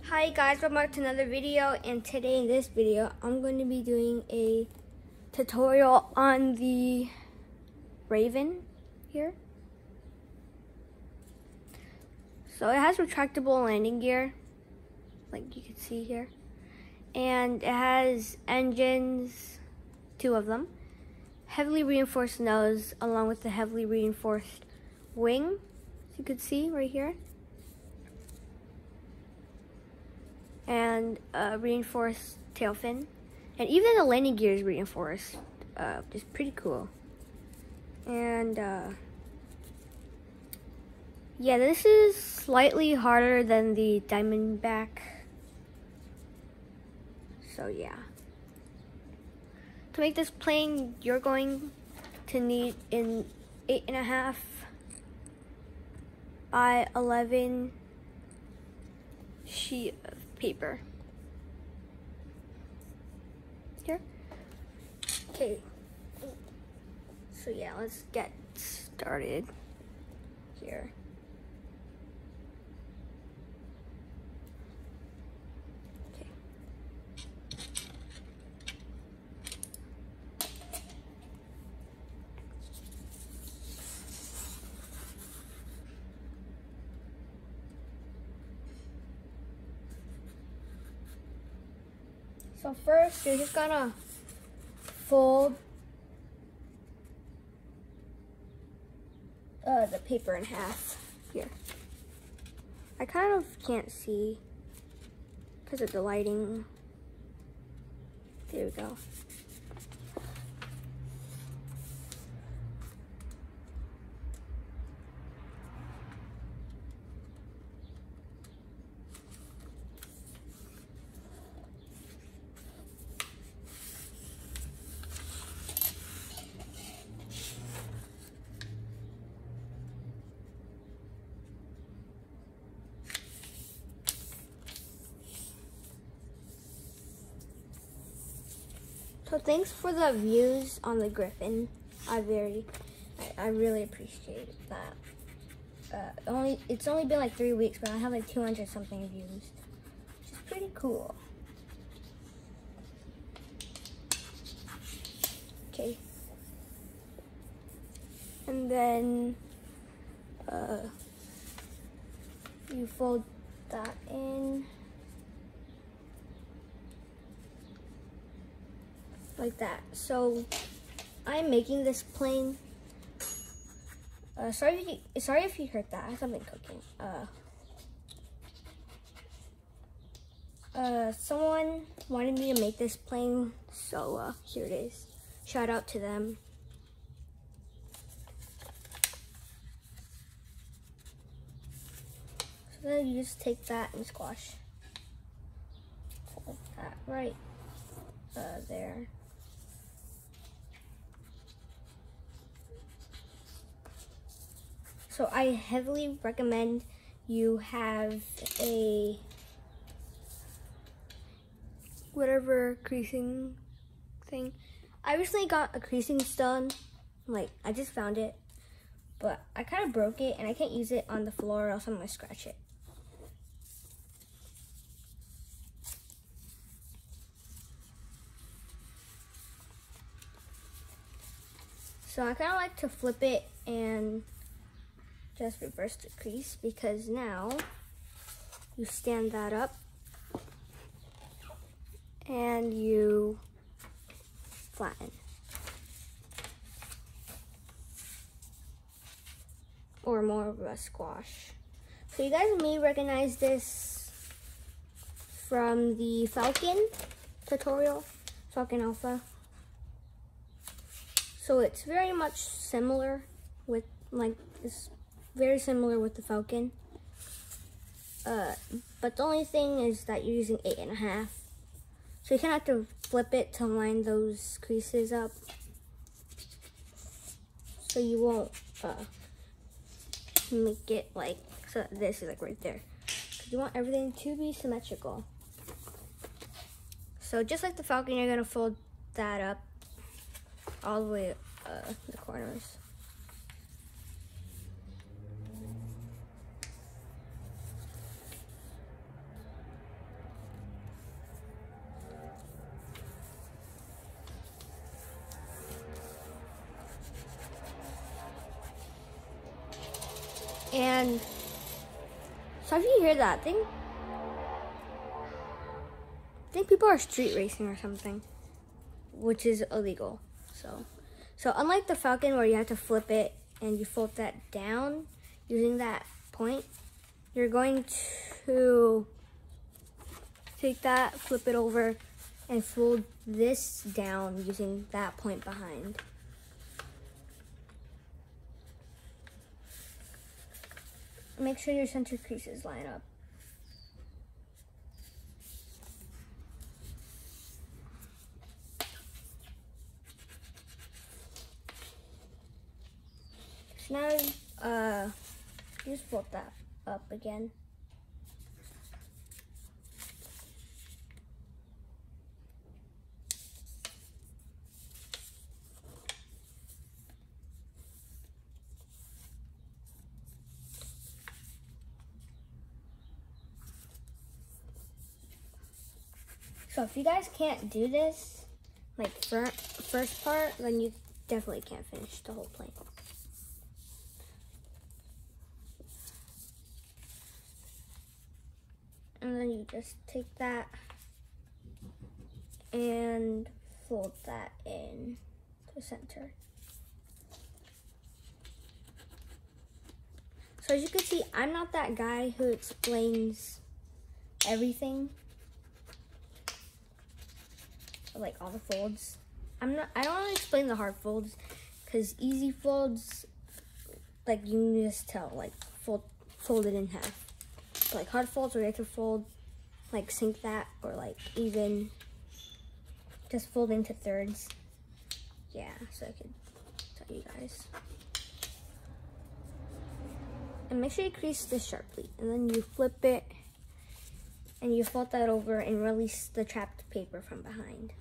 Hi guys, welcome back to another video, and today in this video I'm going to be doing a tutorial on the Raven here. So it has retractable landing gear, like you can see here, and it has engines, 2 of them, heavily reinforced nose along with the heavily reinforced wing, as you can see right here, and reinforced tail fin, and even the landing gear is reinforced, which is pretty cool. And yeah, this is slightly harder than the Diamondback, so yeah. To make this plane, you're going to need an 8.5 by 11 sheet of paper. Here. Okay. So yeah, let's get started here. Okay. So first, you're just gonna fold the paper in half here. I kind of can't see because of the lighting. There we go. So thanks for the views on the Griffin. I really appreciate that. It's only been like 3 weeks, but I have like 200 something views, which is pretty cool. Okay. And then you fold that in like that. So I'm making this plane. Sorry if you heard that. I have something cooking. Someone wanted me to make this plane, so here it is. Shout out to them. So then you just take that and squash. Hold that right there. So I heavily recommend you have a whatever creasing thing. I recently got a creasing stone, like I just found it, but I kind of broke it and I can't use it on the floor or else I'm gonna scratch it. So I kind of like to flip it and just reverse the crease, because now you stand that up and you flatten. Or more of a squash. So you guys may recognize this from the Falcon tutorial, Falcon Alpha. So it's very much similar with, like, it's very similar with the Falcon. But the only thing is that you're using 8.5. So you kind of have to flip it to line those creases up, so you won't make it like, so this is like right there. You want everything to be symmetrical. So just like the Falcon, you're gonna fold that up all the way the corners. And so if you hear that, I think people are street racing or something, which is illegal. So unlike the Falcon where you have to flip it and you fold that down using that point, you're going to take that, flip it over, and fold this down using that point behind. Make sure your center creases line up. So now, just fold that up again. So if you guys can't do this, like first part, then you definitely can't finish the whole plane. And then you just take that and fold that in the center. So as you can see, I'm not that guy who explains everything, like all the folds. I don't want to explain the hard folds, because easy folds, like you can just tell, like fold it in half. But like hard folds where you have to fold, like sink that, or like even just fold into thirds. Yeah, so I could tell you guys. And make sure you crease this sharply, and then you flip it and you fold that over and release the trapped paper from behind.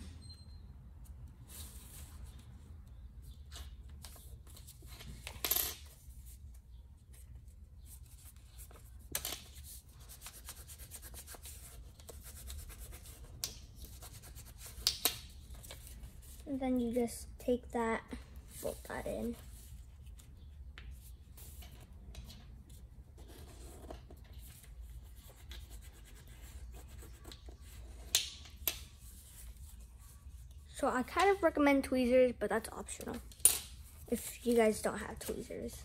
And then you just take that, fold that in. So I kind of recommend tweezers, but that's optional if you guys don't have tweezers.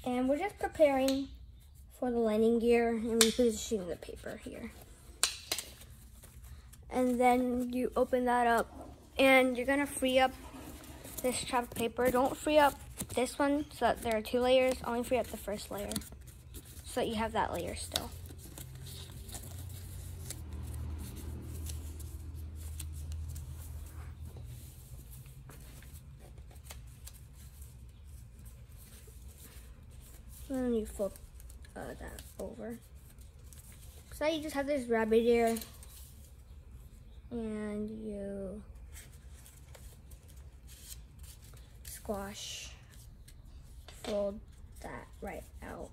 And we're just preparing for the landing gear and repositioning the paper here. And then you open that up and you're gonna free up this trapped paper. Don't free up this one so that there are 2 layers, only free up the first layer so that you have that layer still. And then you flip that over. So now you just have this rabbit ear, and you squash, fold that right out.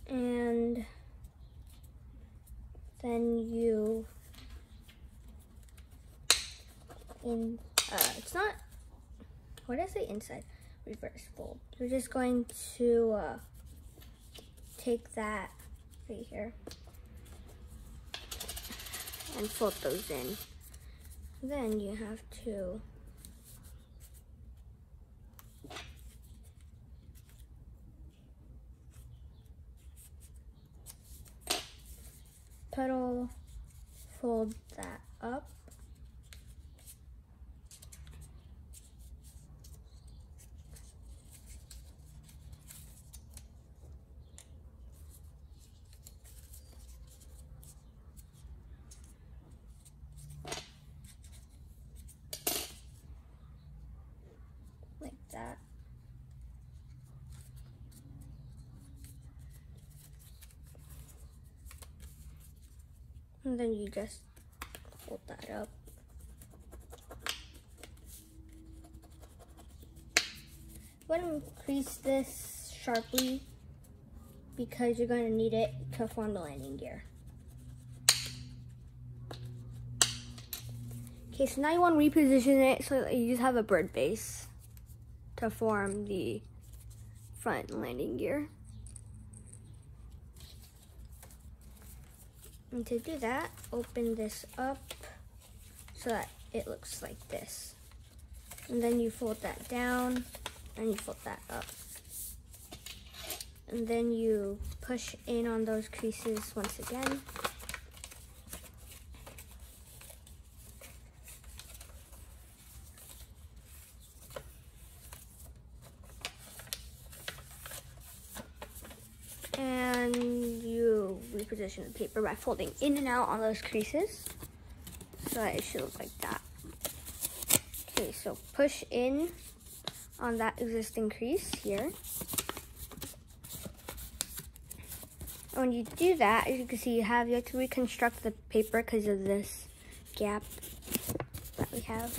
And then you it's not, what did I say, inside, reverse fold. You're just going to take that right here and fold those in. Then you have to petal, fold that up. And then you just fold that up. You want to crease this sharply because you're going to need it to form the landing gear. Okay, so now you want to reposition it so that you just have a bird base to form the front landing gear. And to do that, open this up so that it looks like this. And then you fold that down and you fold that up. And then you push in on those creases once again. And you reposition the paper by folding in and out on those creases so that it should look like that. Okay, so push in on that existing crease here. And when you do that, as you can see, you have to reconstruct the paper because of this gap that we have.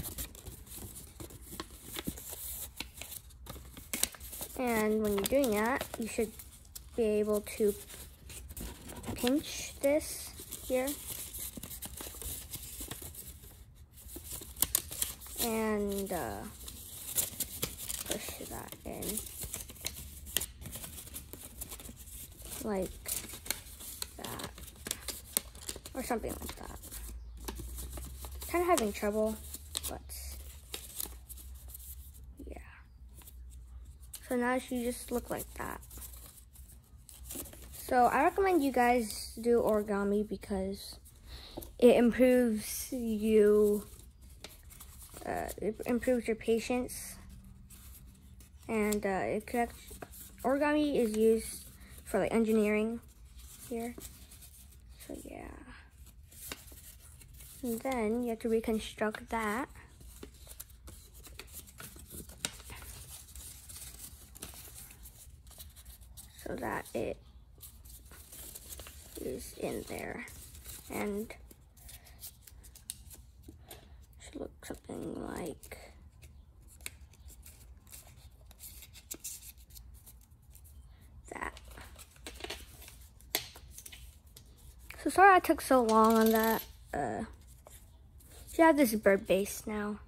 And when you're doing that, you should be able to pinch this here and push that in like that or something like that. Kind of having trouble, but yeah. So now it should just look like that. So I recommend you guys do origami because it improves your patience, and origami is used for like engineering here. So yeah, and then you have to reconstruct that. So that it is in there, and should look something like that. So sorry I took so long on that. You have this bird base now.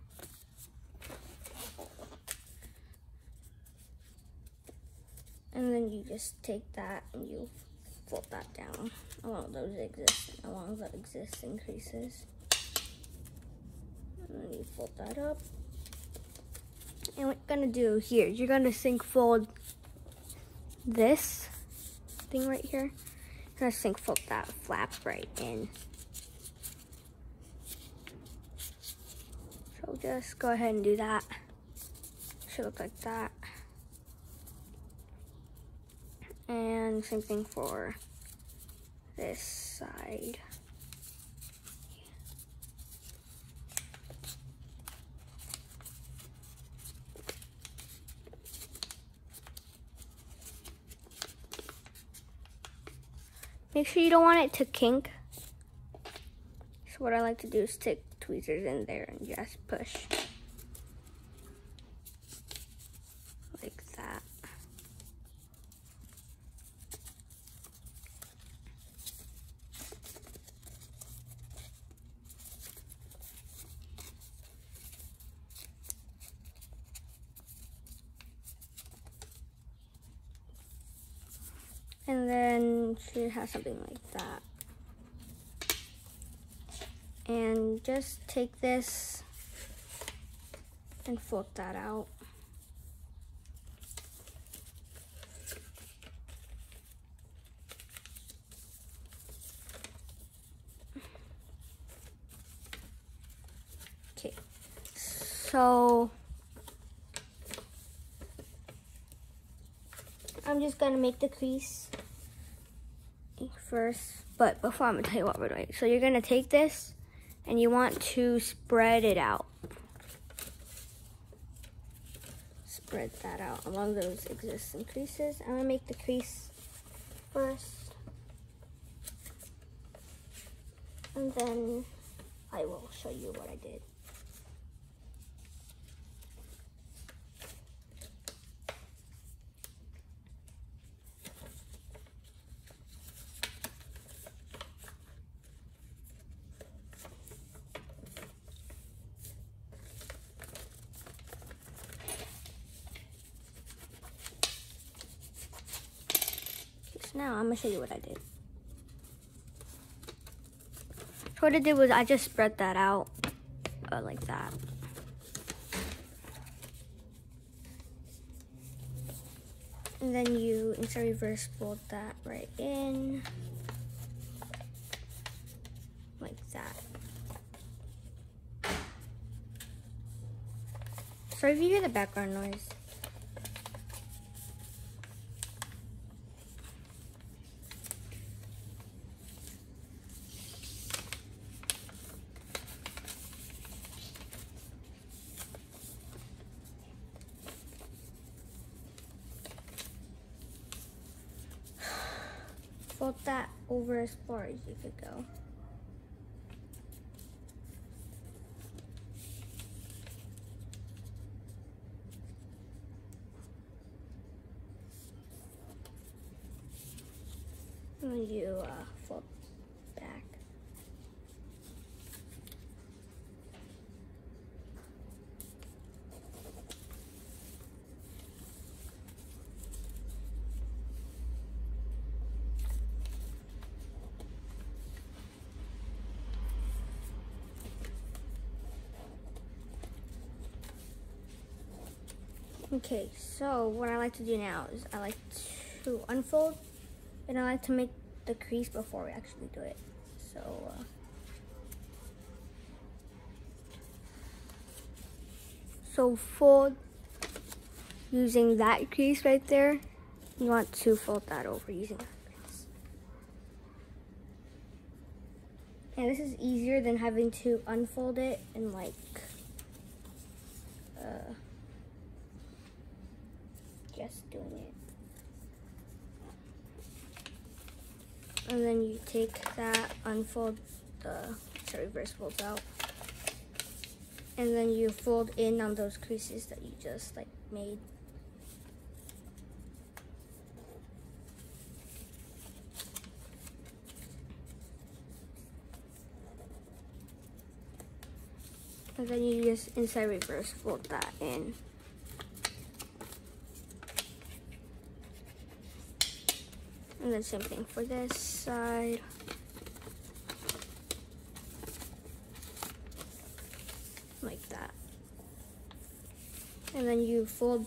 And then you just take that and you fold that down along the existing creases. And then you fold that up. And what you're gonna do here is you're gonna sink fold this thing right here. You're gonna sink fold that flap right in. So just go ahead and do that. Should look like that. And same thing for this side. Make sure you don't want it to kink. So what I like to do is stick tweezers in there and just push. Like that. And then should have something like that. And just take this and fold that out. Okay, so I'm just gonna make the crease first, but before I'm gonna tell you what we're doing. So you're gonna take this and you want to spread it out. Spread that out along those existing creases. I'm gonna make the crease first. And then I will show you what I did. So now I'm gonna show you what I did. So what I did was I just spread that out like that. And then you insert reverse fold that right in like that. Sorry if you hear the background noise. Fold that over as far as you could go. And you fold back. Okay, so what I like to do now is I like to unfold, and I like to make the crease before we actually do it. So fold using that crease right there. You want to fold that over using that crease. And this is easier than having to unfold it and like just doing it. And then you take that, unfold the reverse folds out, and then you fold in on those creases that you just like made. And then you just inside reverse fold that in. And then same thing for this side. Like that. And then you fold,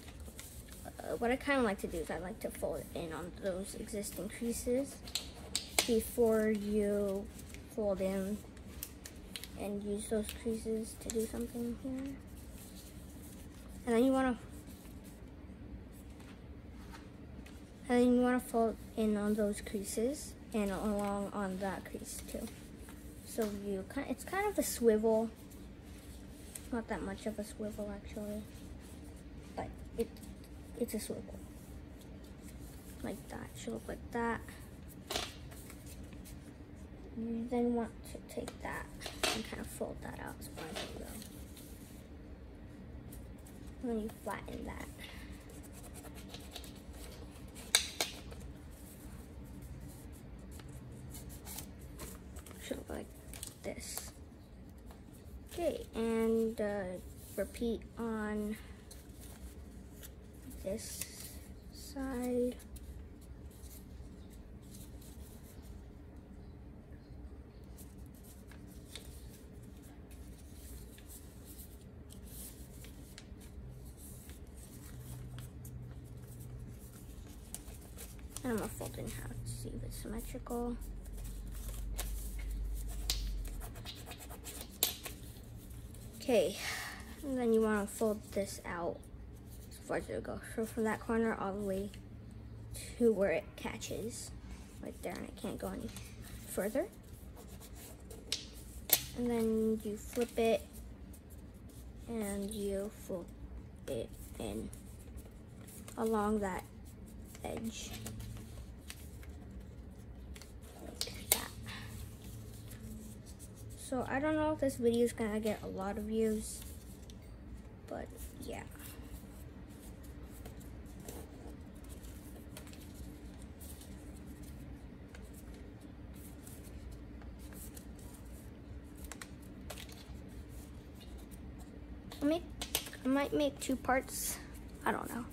what I kind of like to do is I like to fold it in on those existing creases before you fold in and use those creases to do something here. And then you want to fold in on those creases and along on that crease too. So it's kind of a swivel. Not that much of a swivel actually, but it's a swivel. Like that. It should look like that. You then want to take that and kind of fold that out as far as you go. And then you flatten that. Should look like this. Okay, and repeat on this side. And I'm gonna fold in half to see if it's symmetrical. Okay, and then you want to fold this out as far as it goes. So from that corner all the way to where it catches, right there, and it can't go any further. And then you flip it and you fold it in along that edge. Like that. So I don't know if this video is gonna get a lot of views, but yeah. I might make 2 parts. I don't know.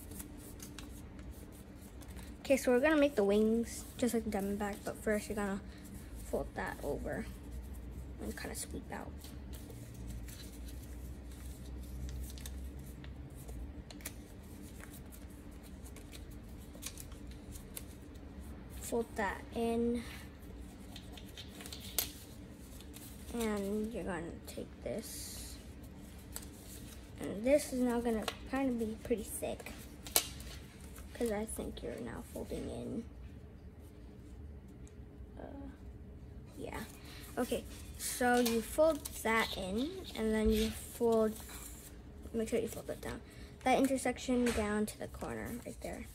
Okay, so we're gonna make the wings just like the Diamondback, but first you're gonna fold that over and kind of sweep out. Fold that in, and you're gonna take this. And this is now gonna kind of be pretty thick because I think you're now folding in. Yeah. Okay, so you fold that in, and then you fold, make sure you fold it down. That intersection down to the corner right there.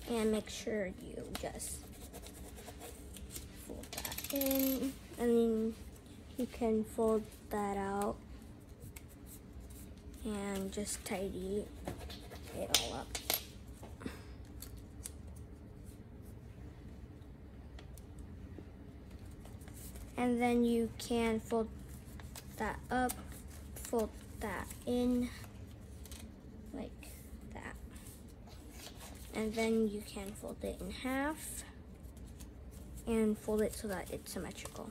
And make sure you just fold that in, and then you can fold that out and just tidy it all up. And then you can fold that up, fold that in like that. And then you can fold it in half and fold it so that it's symmetrical.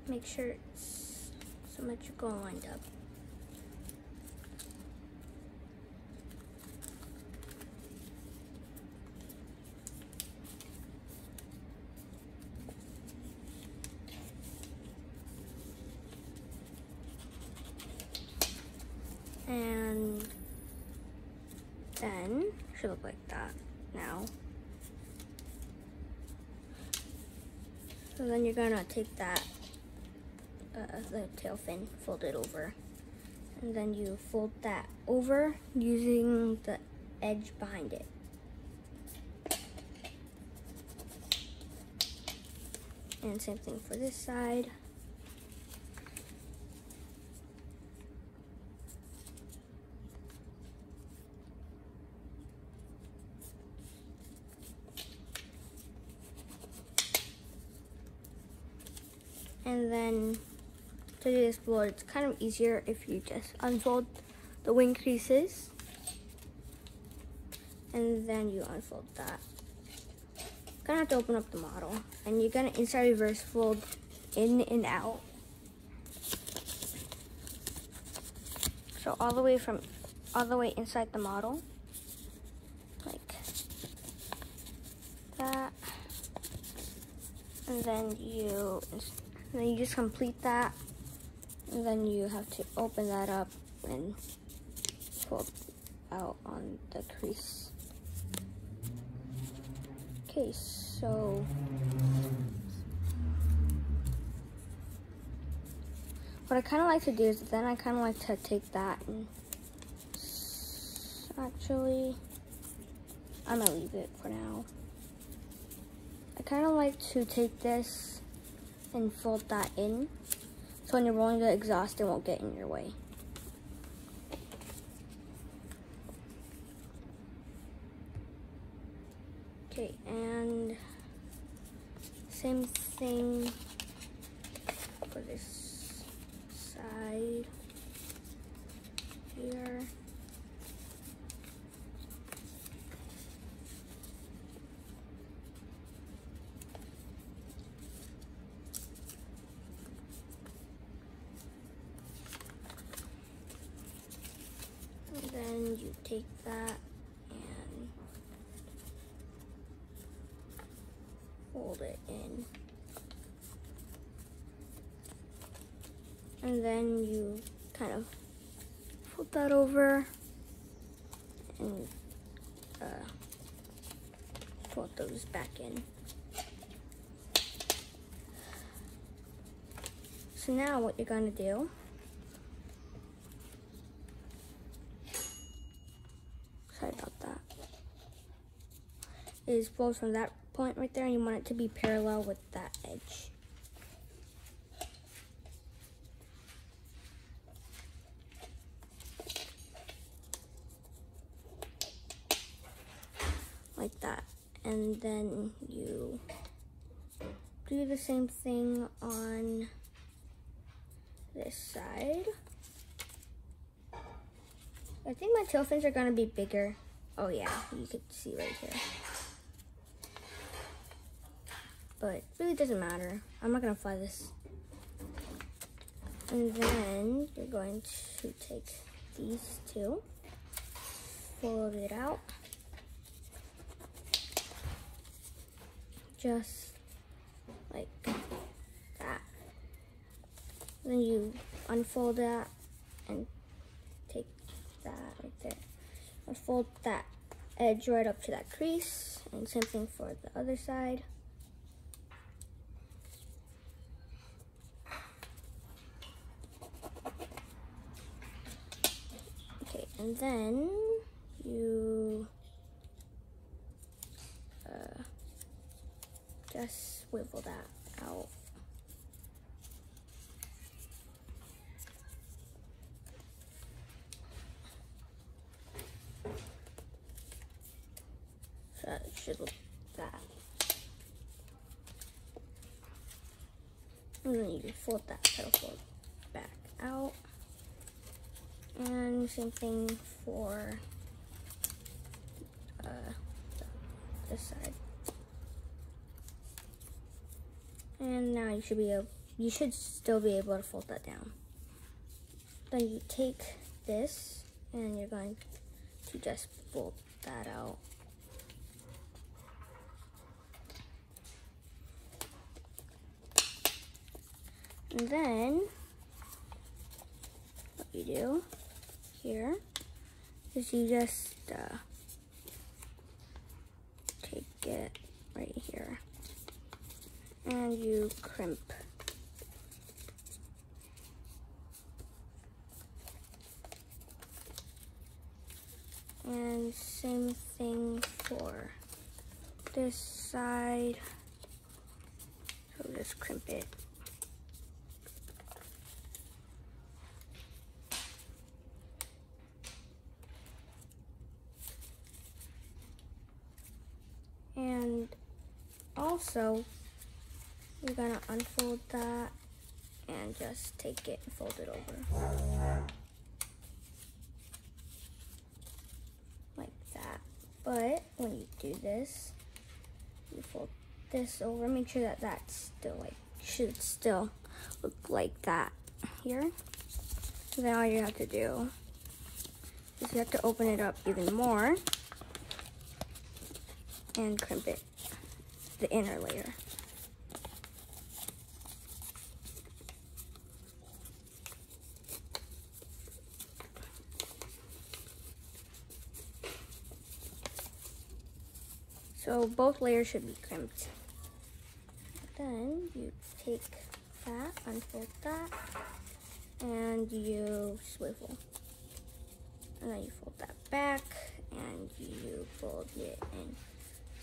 Make sure it's symmetrical and lined up. And then it should look like that now. So then you're gonna take that, the tail fin, fold it over, and then you fold that over using the edge behind it. And same thing for this side. And then to do this board, it's kind of easier if you just unfold the wing creases, and then you unfold that. Gonna have to open up the model, and you're gonna inside reverse fold in and out. So all the way inside the model, like that, and then you just complete that, and then you have to open that up and fold out on the crease. Okay, so what I kind of like to do is then I kind of like to take that and actually I'm gonna leave it for now. I kind of like to take this and fold that in, so when you're rolling the exhaust, it won't get in your way. Okay, and same thing for this side here. Then you take that and fold fold it in. And then you kind of fold that over and fold those back in. So now what you're going to do, sorry about that, is fold from that point right there, and you want it to be parallel with that edge. Like that. And then you do the same thing on this side. I think my tail fins are gonna be bigger. Oh yeah, you could see right here. But it really doesn't matter. I'm not gonna fly this. And then you're going to take these two, fold it out. Just like that. Then you unfold that and take that right there. Unfold that edge right up to that crease, and same thing for the other side. Okay, and then you just swivel that out. So it should look that. And then you fold that petal fold back out. And same thing for this side. And now you should still be able to fold that down. Then you take this and you're going to just fold that out. And then what you do here is you just take it right here and you crimp. And same thing for this side. So just crimp it. And also, you're gonna unfold that and just take it and fold it over. Like that. But when you do this, you fold this over. Make sure that that's still should still look like that here. So then all you have to do is you have to open it up even more and crimp it, the inner layer. So both layers should be crimped. Then you take that, unfold that, and you swivel. And then you fold that back and you fold it in.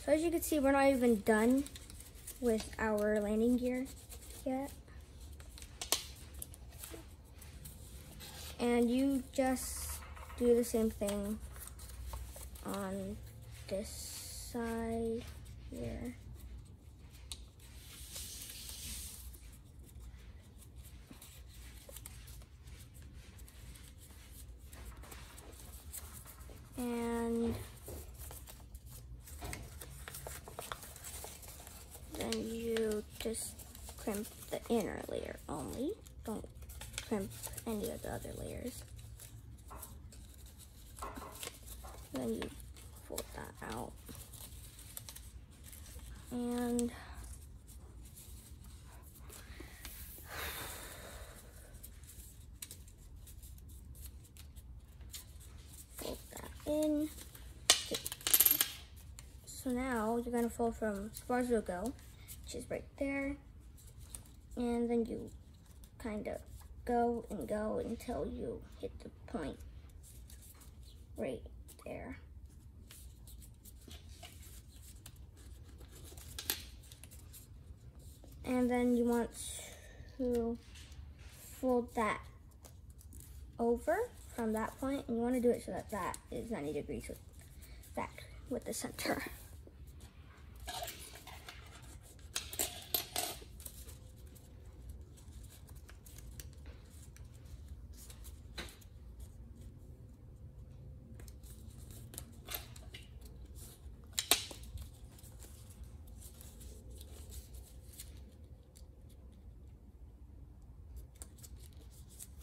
So as you can see, we're not even done with our landing gear yet. And you just do the same thing on this side here. And then you just crimp the inner layer only. Don't crimp any of the other layers. Then you fold that out. And in. So now you're gonna fold from as far as you'll go, which is right there. And then you kind of go and go until you hit the point right there. And then you want to fold that over from that point, and you want to do it so that that is 90 degrees with the center.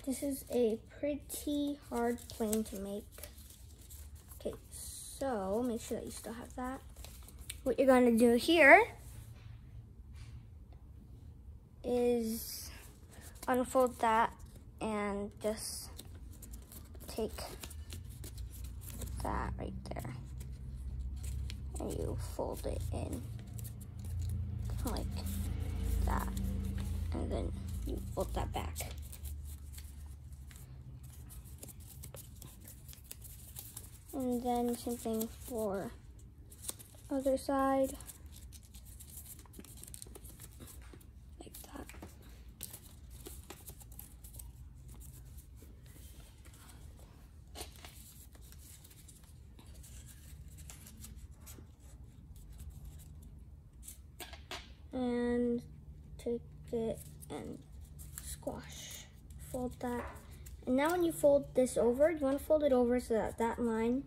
This is a pretty hard plane to make. Okay, so make sure that you still have that. What you're going to do here is unfold that and just take that right there. And you fold it in like that. And then you fold that back. And then same thing for other side, like that. And take it and squash, fold that. And now when you fold this over, you want to fold it over so that that line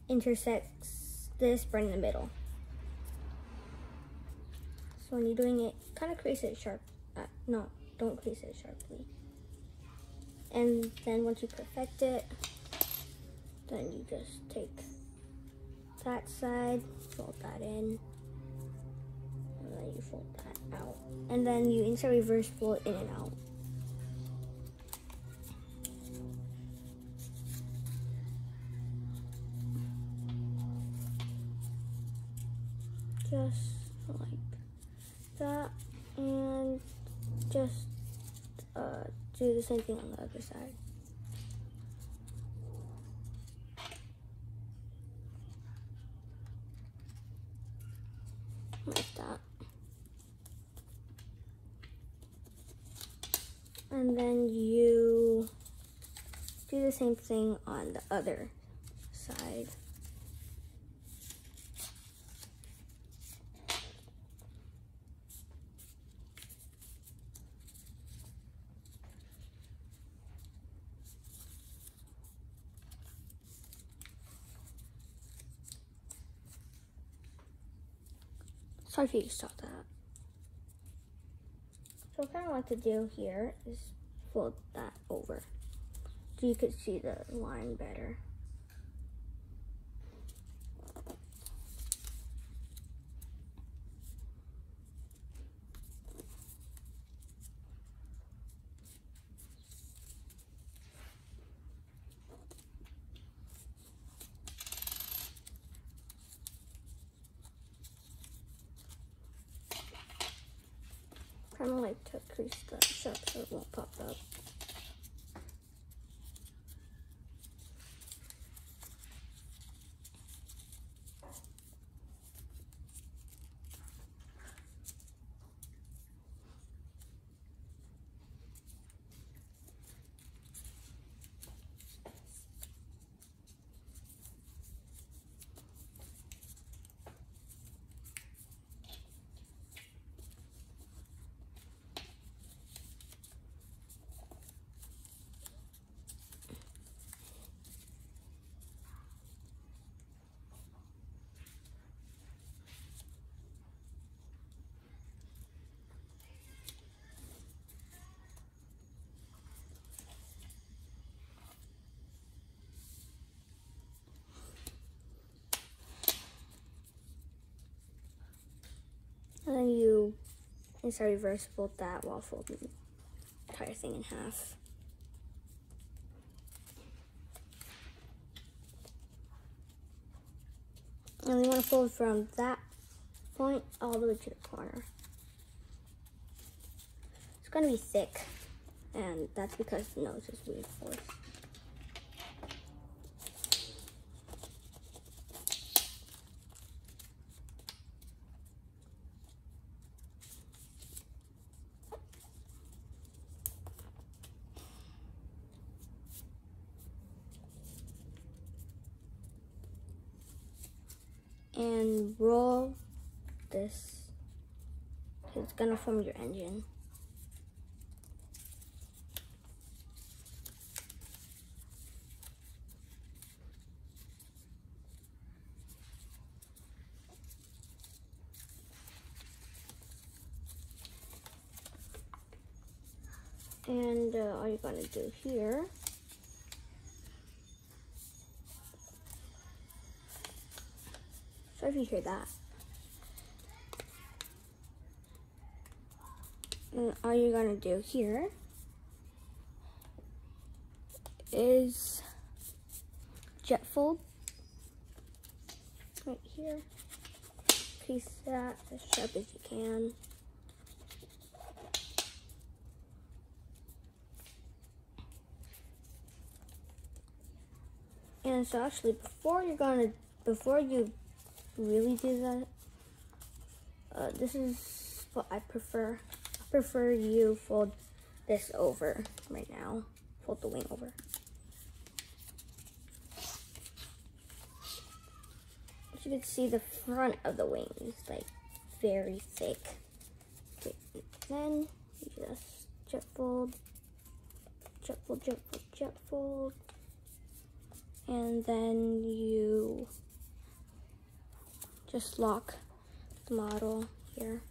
intersects this right in the middle. So when you're doing it, kind of crease it sharp. No, don't crease it sharply. And then once you perfect it, then you just take that side, fold that in, and then you fold that out. And then you insert reverse, pull it in and out. Just like that, and just do the same thing on the other side. Like that. And then you do the same thing on the other side. Sorry if you saw that. So what I kind of like to do here is fold that over so you could see the line better. Kind of like to crease the sharp so it won't pop up. And then you insert reverse, fold that while folding the entire thing in half. And you want to fold from that point all the way to the corner. It's going to be thick, and that's because the nose is reinforced. And roll this. It's gonna form your engine. And all you're gonna do here sorry if you hear that. And all you're gonna do here is jet fold right here. Piece that as sharp as you can. And so actually before you really do that, this is what I prefer. I prefer you fold this over right now. Fold the wing over. As you can see, the front of the wing is like very thick. Okay, then you just jet fold, jet fold, jet fold, jet fold. And then you just lock the model here.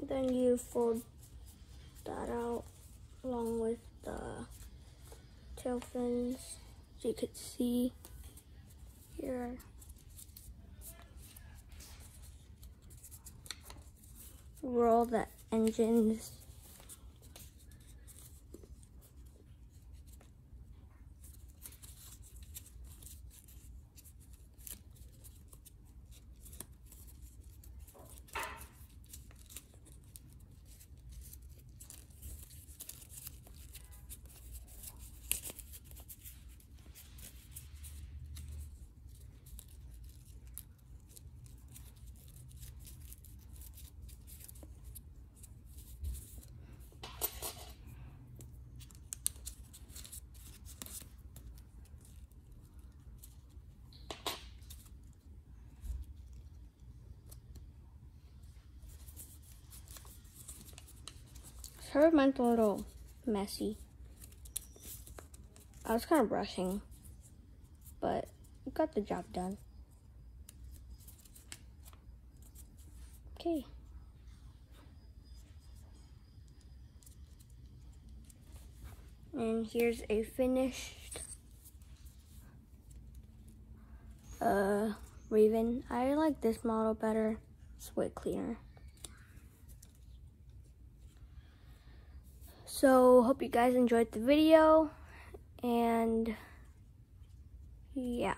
Then you fold that out along with the tail fins, so you could see here. Roll the engines. Sorry, mine's a little messy. I was kind of rushing, but we got the job done. Okay. And here's a finished Raven. I like this model better. It's way cleaner. So, hope you guys enjoyed the video, and yeah.